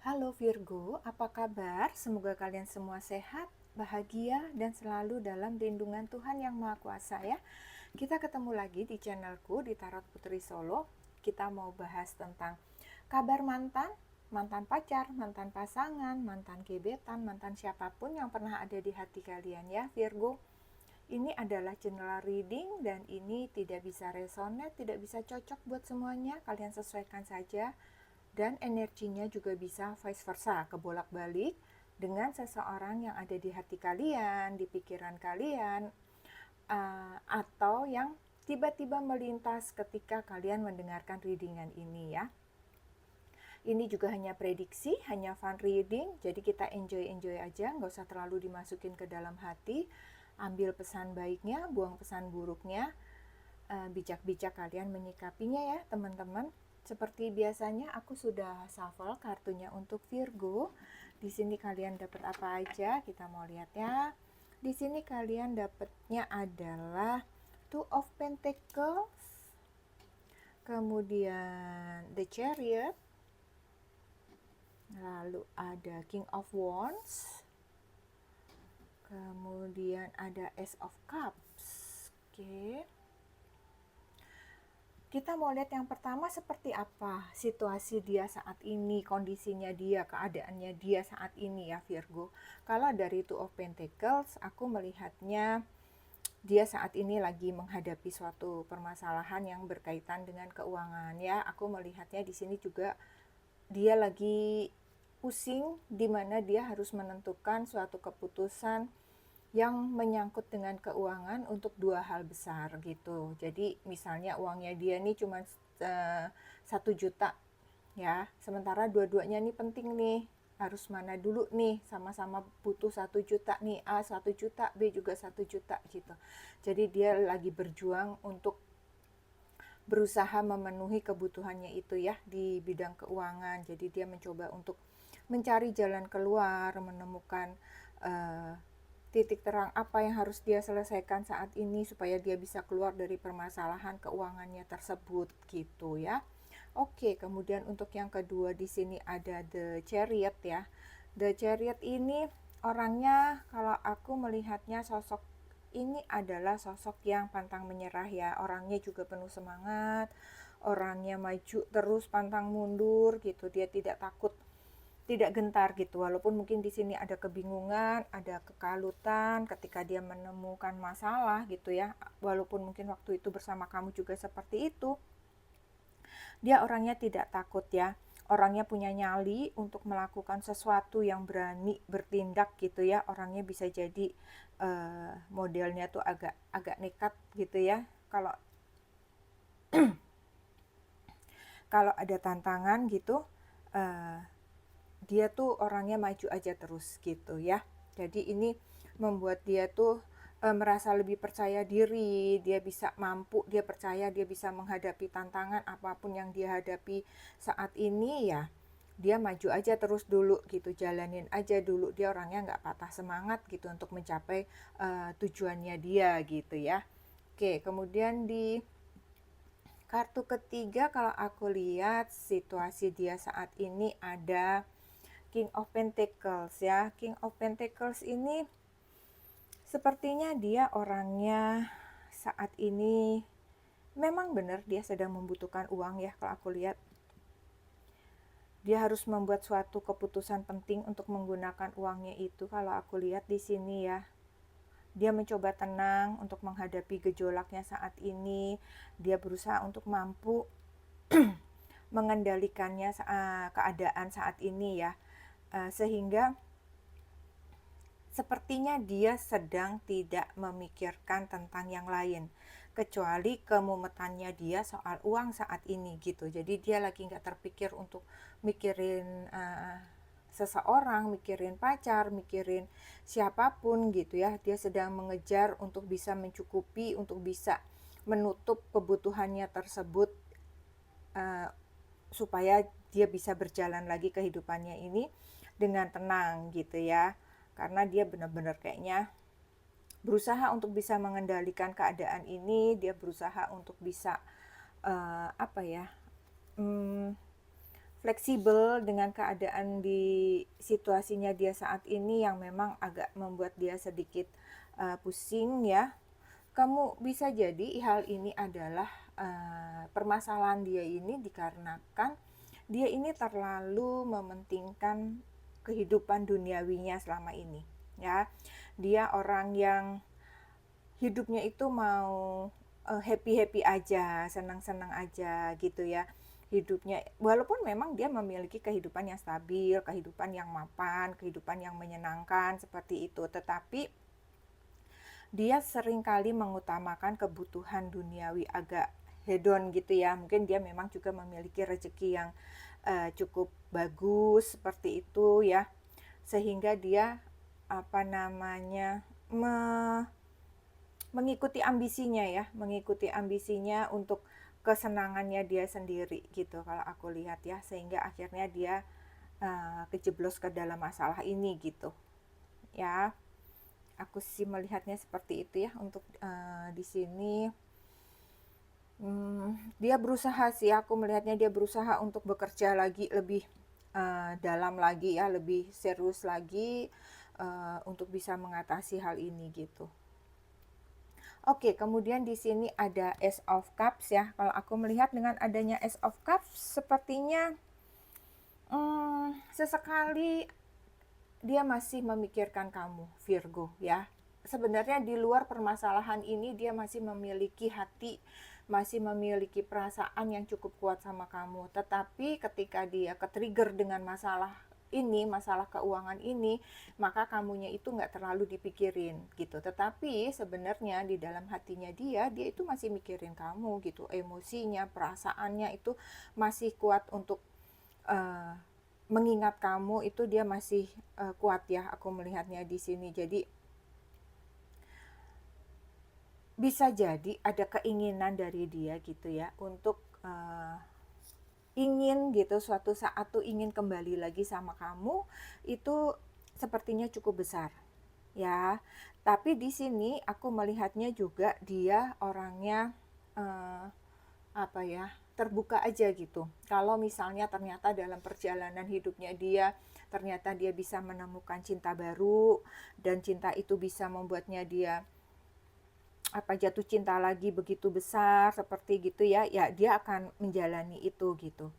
Halo Virgo, apa kabar? Semoga kalian semua sehat, bahagia, dan selalu dalam lindungan Tuhan Yang Maha Kuasa ya. Kita ketemu lagi di channelku di Tarot Putri Solo. Kita mau bahas tentang kabar mantan, mantan pacar, mantan pasangan, mantan gebetan, mantan siapapun yang pernah ada di hati kalian ya Virgo. Ini adalah general reading dan ini tidak bisa resonate, tidak bisa cocok buat semuanya. Kalian sesuaikan saja. Dan energinya juga bisa vice versa, kebolak-balik dengan seseorang yang ada di hati kalian, di pikiran kalian, atau yang tiba-tiba melintas ketika kalian mendengarkan readingan ini ya. Ini juga hanya prediksi, hanya fun reading, jadi kita enjoy-enjoy aja, nggak usah terlalu dimasukin ke dalam hati. Ambil pesan baiknya, buang pesan buruknya, bijak-bijak kalian menyikapinya ya teman-teman. Seperti biasanya aku sudah shuffle kartunya untuk Virgo. Di sini kalian dapat apa aja? Kita mau lihat ya. Di sini kalian dapatnya adalah Two of Pentacles, kemudian The Chariot, lalu ada King of Wands, kemudian ada Ace of Cups. Oke. Kita mau lihat yang pertama seperti apa situasi dia saat ini, kondisinya dia, keadaannya dia saat ini ya Virgo. Kalau dari Two of Pentacles, aku melihatnya dia saat ini lagi menghadapi suatu permasalahan yang berkaitan dengan keuangan ya. Aku melihatnya di sini juga dia lagi pusing di mana dia harus menentukan suatu keputusan yang menyangkut dengan keuangan untuk dua hal besar gitu. Jadi misalnya uangnya dia nih cuma 1 juta ya, sementara dua-duanya nih penting nih, harus mana dulu nih, sama-sama butuh 1 juta nih, A 1 juta, B juga 1 juta gitu. Jadi dia lagi berjuang untuk berusaha memenuhi kebutuhannya itu ya di bidang keuangan. Jadi dia mencoba untuk mencari jalan keluar, menemukan titik terang apa yang harus dia selesaikan saat ini supaya dia bisa keluar dari permasalahan keuangannya tersebut gitu ya. Oke, kemudian untuk yang kedua di sini ada The Chariot ya. The Chariot ini orangnya kalau aku melihatnya sosok ini adalah sosok yang pantang menyerah ya. Orangnya juga penuh semangat, orangnya maju terus pantang mundur gitu. Dia tidak takut, tidak gentar gitu, walaupun mungkin di sini ada kebingungan, ada kekalutan ketika dia menemukan masalah gitu ya, walaupun mungkin waktu itu bersama kamu juga seperti itu, dia orangnya tidak takut ya, orangnya punya nyali untuk melakukan sesuatu yang berani bertindak gitu ya, orangnya bisa jadi modelnya tuh agak nekat gitu ya, kalau kalau ada tantangan gitu, dia tuh orangnya maju aja terus gitu ya. Jadi ini membuat dia tuh merasa lebih percaya diri, dia bisa mampu, dia percaya dia bisa menghadapi tantangan apapun yang dia hadapi saat ini ya. Dia maju aja terus dulu gitu, jalanin aja dulu. Dia orangnya nggak patah semangat gitu untuk mencapai tujuannya dia gitu ya. Oke, kemudian di kartu ketiga kalau aku lihat situasi dia saat ini ada King of Pentacles ya. King of Pentacles ini sepertinya dia orangnya saat ini memang benar dia sedang membutuhkan uang ya kalau aku lihat. Dia harus membuat suatu keputusan penting untuk menggunakan uangnya itu kalau aku lihat di sini ya. Dia mencoba tenang untuk menghadapi gejolaknya saat ini. Dia berusaha untuk mampu mengendalikannya keadaan saat ini ya. Sehingga sepertinya dia sedang tidak memikirkan tentang yang lain kecuali kemumetannya dia soal uang saat ini gitu. Jadi dia lagi nggak terpikir untuk mikirin seseorang, mikirin pacar, mikirin siapapun gitu ya. Dia sedang mengejar untuk bisa mencukupi, untuk bisa menutup kebutuhannya tersebut supaya dia bisa berjalan lagi kehidupannya ini dengan tenang gitu ya. Karena dia benar-benar kayaknya berusaha untuk bisa mengendalikan keadaan ini, dia berusaha untuk bisa fleksibel dengan keadaan di situasinya dia saat ini yang memang agak membuat dia sedikit pusing ya. Kamu bisa jadi hal ini adalah permasalahan dia ini dikarenakan dia ini terlalu mementingkan kehidupan duniawinya selama ini ya. Dia orang yang hidupnya itu mau happy-happy aja, senang-senang aja gitu ya. Hidupnya walaupun memang dia memiliki kehidupan yang stabil, kehidupan yang mapan, kehidupan yang menyenangkan seperti itu, tetapi dia seringkali mengutamakan kebutuhan duniawi agak hedon gitu ya. Mungkin dia memang juga memiliki rezeki yang cukup bagus seperti itu ya. Sehingga dia mengikuti ambisinya ya, mengikuti ambisinya untuk kesenangannya dia sendiri gitu kalau aku lihat ya, sehingga akhirnya dia kejeblos ke dalam masalah ini gitu ya. Aku sih melihatnya seperti itu ya untuk di sini. Dia berusaha sih, aku melihatnya dia berusaha untuk bekerja lagi lebih dalam lagi ya, lebih serius lagi untuk bisa mengatasi hal ini gitu. Oke, kemudian di sini ada Ace of Cups ya. Kalau aku melihat dengan adanya Ace of Cups, sepertinya sesekali dia masih memikirkan kamu, Virgo ya. Sebenarnya di luar permasalahan ini dia masih memiliki hati, masih memiliki perasaan yang cukup kuat sama kamu. Tetapi ketika dia ke-trigger dengan masalah ini, masalah keuangan ini, maka kamunya itu nggak terlalu dipikirin gitu. Tetapi sebenarnya di dalam hatinya dia itu masih mikirin kamu gitu. Emosinya, perasaannya itu masih kuat untuk mengingat kamu, itu dia masih kuat ya, aku melihatnya di sini. Jadi bisa jadi ada keinginan dari dia gitu ya untuk ingin gitu suatu saat tuh ingin kembali lagi sama kamu, itu sepertinya cukup besar ya. Tapi di sini aku melihatnya juga dia orangnya terbuka aja gitu. Kalau misalnya ternyata dalam perjalanan hidupnya dia ternyata dia bisa menemukan cinta baru, dan cinta itu bisa membuatnya dia jatuh cinta lagi begitu besar seperti gitu ya, ya dia akan menjalani itu gitu.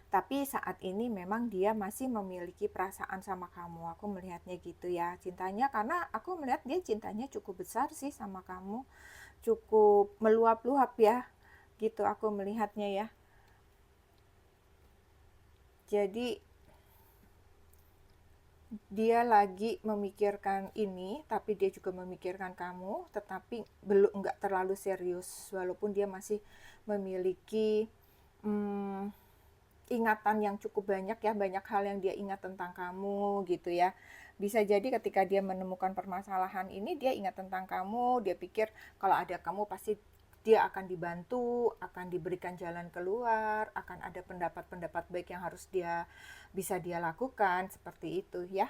Tapi saat ini memang dia masih memiliki perasaan sama kamu. Aku melihatnya gitu ya, cintanya, karena aku melihat dia cintanya cukup besar sih sama kamu. Cukup meluap-luap ya, gitu aku melihatnya ya. Jadi dia lagi memikirkan ini, tapi dia juga memikirkan kamu, tetapi belum nggak terlalu serius, walaupun dia masih memiliki ingatan yang cukup banyak ya, banyak hal yang dia ingat tentang kamu gitu ya. Bisa jadi ketika dia menemukan permasalahan ini, dia ingat tentang kamu, dia pikir kalau ada kamu pasti dia akan dibantu, akan diberikan jalan keluar, akan ada pendapat-pendapat baik yang harus bisa dia lakukan, seperti itu ya.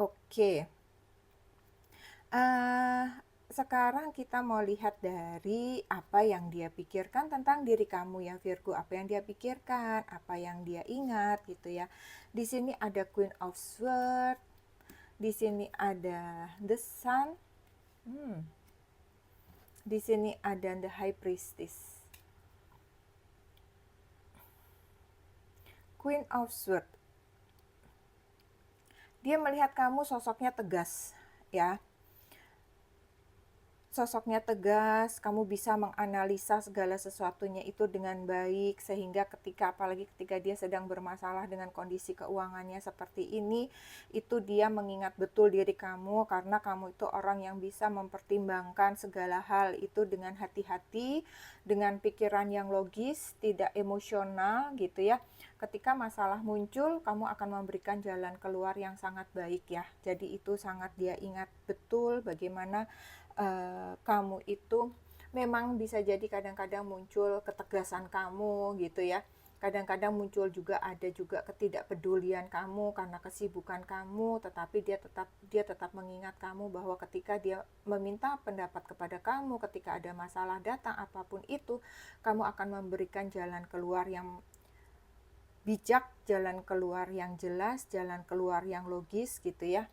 Oke. Sekarang kita mau lihat dari apa yang dia pikirkan tentang diri kamu ya, Virgo. Apa yang dia pikirkan, apa yang dia ingat gitu ya. Di sini ada Queen of Swords, di sini ada The Sun, di sini ada The High Priestess. Queen of Swords, dia melihat kamu sosoknya tegas ya. Sosoknya tegas, kamu bisa menganalisa segala sesuatunya itu dengan baik, sehingga apalagi ketika dia sedang bermasalah dengan kondisi keuangannya seperti ini, itu dia mengingat betul diri kamu, karena kamu itu orang yang bisa mempertimbangkan segala hal itu dengan hati-hati, dengan pikiran yang logis, tidak emosional gitu ya. Ketika masalah muncul, kamu akan memberikan jalan keluar yang sangat baik ya. Jadi itu sangat dia ingat betul bagaimana kamu itu memang bisa jadi kadang-kadang muncul ketegasan kamu gitu ya. Kadang-kadang muncul juga ada ketidakpedulian kamu karena kesibukan kamu, tetapi dia tetap mengingat kamu bahwa ketika dia meminta pendapat kepada kamu, ketika ada masalah datang apapun itu, kamu akan memberikan jalan keluar yang bijak, jalan keluar yang jelas, jalan keluar yang logis gitu ya.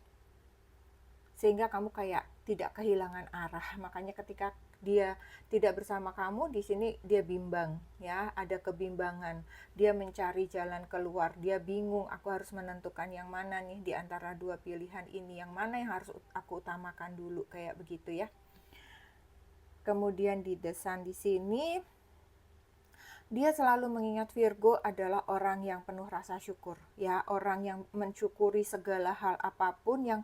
Sehingga kamu kayak tidak kehilangan arah. Makanya ketika dia tidak bersama kamu di sini dia bimbang ya, ada kebimbangan. Dia mencari jalan keluar, dia bingung aku harus menentukan yang mana nih di antara dua pilihan ini, yang mana yang harus aku utamakan dulu kayak begitu ya. Kemudian di The Sun di sini dia selalu mengingat Virgo adalah orang yang penuh rasa syukur ya, orang yang mensyukuri segala hal apapun yang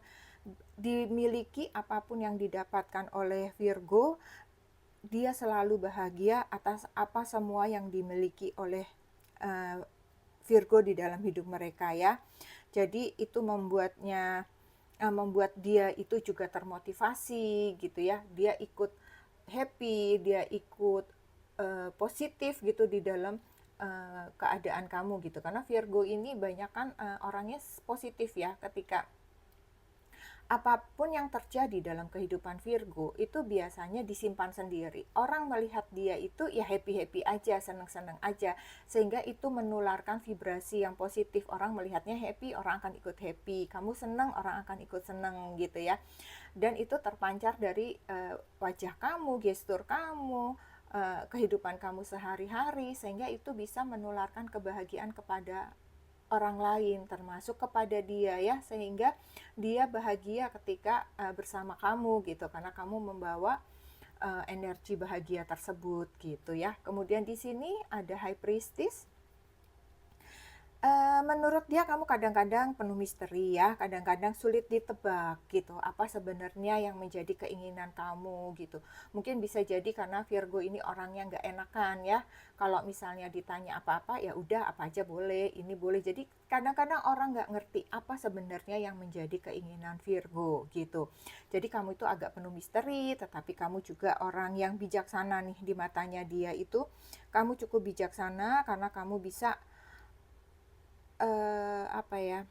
dimiliki, apapun yang didapatkan oleh Virgo, dia selalu bahagia atas apa semua yang dimiliki oleh Virgo di dalam hidup mereka ya. Jadi itu membuat dia itu juga termotivasi gitu ya. Dia ikut happy, dia ikut positif gitu di dalam keadaan kamu gitu. Karena Virgo ini banyak kan orangnya positif ya, ketika apapun yang terjadi dalam kehidupan Virgo itu biasanya disimpan sendiri. Orang melihat dia itu ya happy-happy aja, seneng-seneng aja, sehingga itu menularkan vibrasi yang positif. Orang melihatnya happy, orang akan ikut happy. Kamu seneng, orang akan ikut seneng gitu ya. Dan itu terpancar dari wajah kamu, gestur kamu, kehidupan kamu sehari-hari, sehingga itu bisa menularkan kebahagiaan kepada orang lain, termasuk kepada dia ya, sehingga dia bahagia ketika bersama kamu gitu, karena kamu membawa energi bahagia tersebut gitu ya. Kemudian di sini ada High Priestess. Menurut dia kamu kadang-kadang penuh misteri ya, kadang-kadang sulit ditebak gitu, apa sebenarnya yang menjadi keinginan kamu gitu. Mungkin bisa jadi karena Virgo ini orangnya nggak enakan ya, kalau misalnya ditanya apa-apa ya udah apa aja boleh, ini boleh. Jadi kadang-kadang orang nggak ngerti apa sebenarnya yang menjadi keinginan Virgo gitu. Jadi kamu itu agak penuh misteri, tetapi kamu juga orang yang bijaksana nih di matanya dia itu. Kamu cukup bijaksana karena kamu bisa apa ya,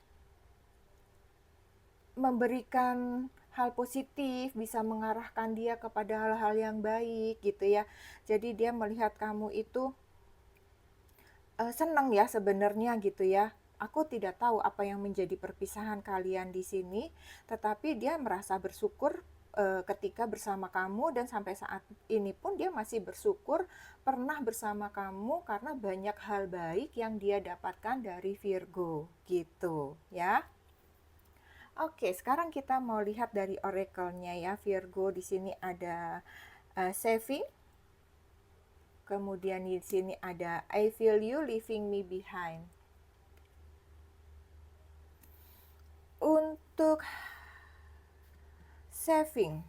memberikan hal positif, bisa mengarahkan dia kepada hal-hal yang baik gitu ya. Jadi dia melihat kamu itu senang ya sebenarnya gitu ya. Aku tidak tahu apa yang menjadi perpisahan kalian di sini, tetapi dia merasa bersyukur ketika bersama kamu, dan sampai saat ini pun dia masih bersyukur pernah bersama kamu karena banyak hal baik yang dia dapatkan dari Virgo gitu ya. Oke, sekarang kita mau lihat dari oracle-nya ya. Virgo di sini ada saving. Kemudian di sini ada I feel you leaving me behind. Untuk saving,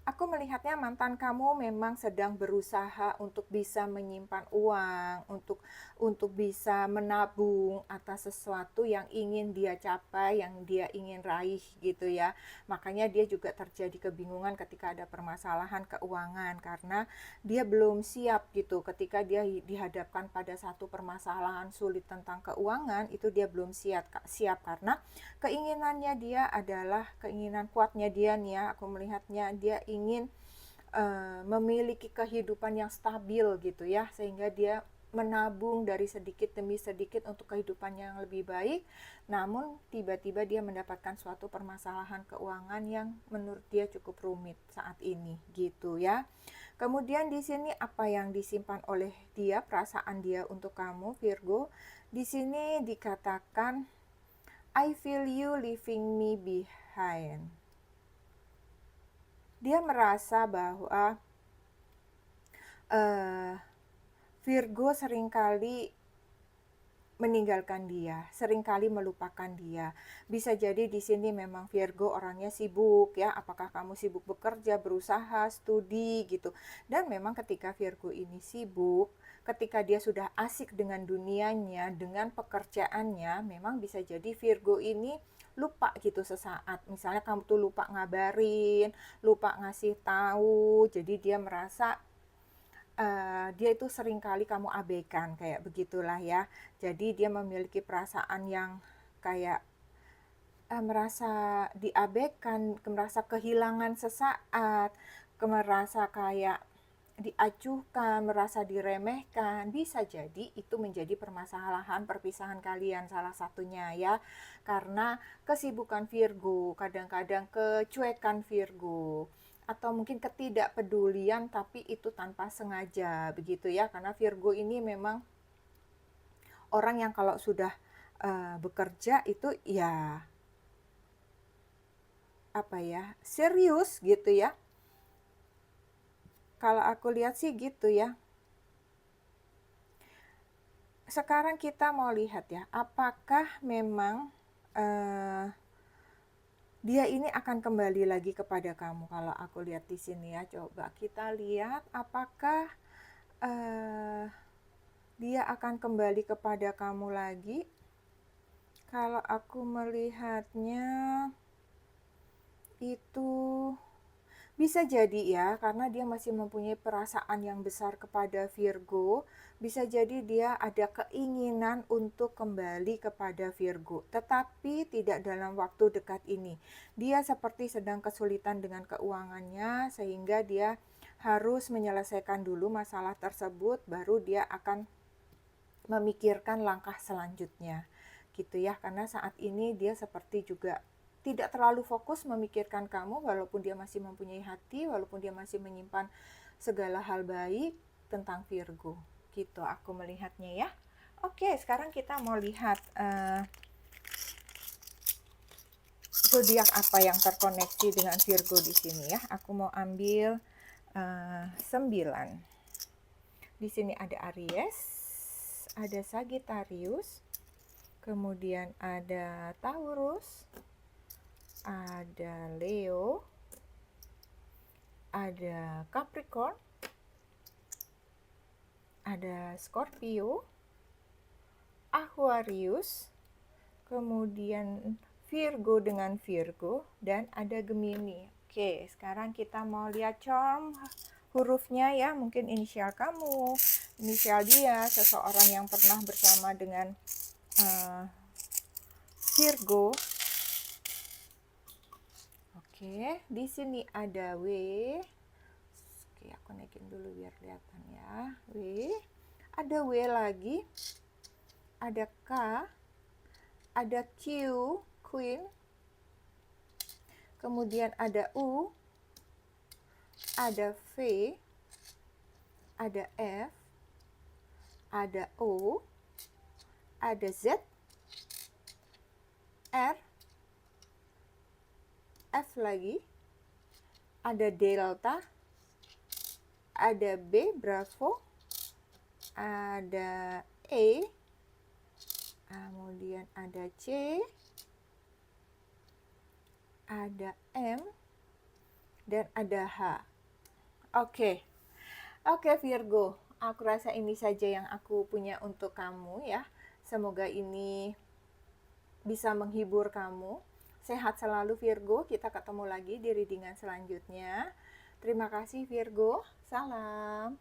aku melihatnya mantan kamu memang sedang berusaha untuk bisa menyimpan uang, untuk bisa menabung atas sesuatu yang ingin dia capai, yang dia ingin raih gitu ya. Makanya dia juga terjadi kebingungan ketika ada permasalahan keuangan, karena dia belum siap gitu. Ketika dia dihadapkan pada satu permasalahan sulit tentang keuangan, itu dia belum siap karena keinginannya dia adalah keinginan kuatnya dia nih ya. Aku melihatnya dia ingin memiliki kehidupan yang stabil gitu ya, sehingga dia menabung dari sedikit demi sedikit untuk kehidupan yang lebih baik. Namun tiba-tiba dia mendapatkan suatu permasalahan keuangan yang menurut dia cukup rumit saat ini gitu ya. Kemudian di sini apa yang disimpan oleh dia, perasaan dia untuk kamu Virgo, di sini dikatakan I feel you leaving me behind. Dia merasa bahwa Virgo seringkali meninggalkan dia, seringkali melupakan dia. Bisa jadi di sini memang Virgo orangnya sibuk ya, apakah kamu sibuk bekerja, berusaha, studi gitu. Dan memang ketika Virgo ini sibuk, ketika dia sudah asik dengan dunianya, dengan pekerjaannya, memang bisa jadi Virgo ini lupa gitu sesaat. Misalnya kamu tuh lupa ngabarin, lupa ngasih tahu, jadi dia merasa dia itu seringkali kamu abaikan, kayak begitulah ya. Jadi dia memiliki perasaan yang kayak merasa diabaikan, merasa kehilangan sesaat, merasa kayak diacuhkan, merasa diremehkan, bisa jadi itu menjadi permasalahan perpisahan kalian salah satunya ya. Karena kesibukan Virgo, kadang-kadang kecuekan Virgo, atau mungkin ketidakpedulian tapi itu tanpa sengaja begitu ya. Karena Virgo ini memang orang yang kalau sudah bekerja itu ya serius gitu ya. Kalau aku lihat sih gitu ya. Sekarang kita mau lihat ya, apakah memang dia ini akan kembali lagi kepada kamu. Kalau aku lihat di sini ya, coba kita lihat apakah dia akan kembali kepada kamu lagi. Kalau aku melihatnya itu bisa jadi ya, karena dia masih mempunyai perasaan yang besar kepada Virgo. Bisa jadi dia ada keinginan untuk kembali kepada Virgo, tetapi tidak dalam waktu dekat ini. Dia seperti sedang kesulitan dengan keuangannya, sehingga dia harus menyelesaikan dulu masalah tersebut, baru dia akan memikirkan langkah selanjutnya. Gitu ya, karena saat ini dia seperti juga tidak terlalu fokus memikirkan kamu, walaupun dia masih mempunyai hati, walaupun dia masih menyimpan segala hal baik tentang Virgo. Gitu aku melihatnya ya. Oke, sekarang kita mau lihat zodiak apa yang terkoneksi dengan Virgo di sini ya. Aku mau ambil 9. Di sini ada Aries, ada Sagittarius, kemudian ada Taurus, ada Leo, ada Capricorn, ada Scorpio, Aquarius, kemudian Virgo dengan Virgo, dan ada Gemini. Oke, sekarang kita mau lihat charm hurufnya ya, mungkin inisial kamu, inisial dia, seseorang yang pernah bersama dengan Virgo. Oke, di sini ada W. Oke, aku naikin dulu biar kelihatan ya. W. Ada W lagi. Ada K. Ada Q, Queen. Kemudian ada U. Ada V. Ada F. Ada O. Ada Z. R. F lagi, ada delta, ada B, Bravo, ada E, kemudian ada C, ada M, dan ada H. Oke, Virgo, aku rasa ini saja yang aku punya untuk kamu ya. Semoga ini bisa menghibur kamu. Sehat selalu Virgo, kita ketemu lagi di readingan selanjutnya. Terima kasih Virgo, salam.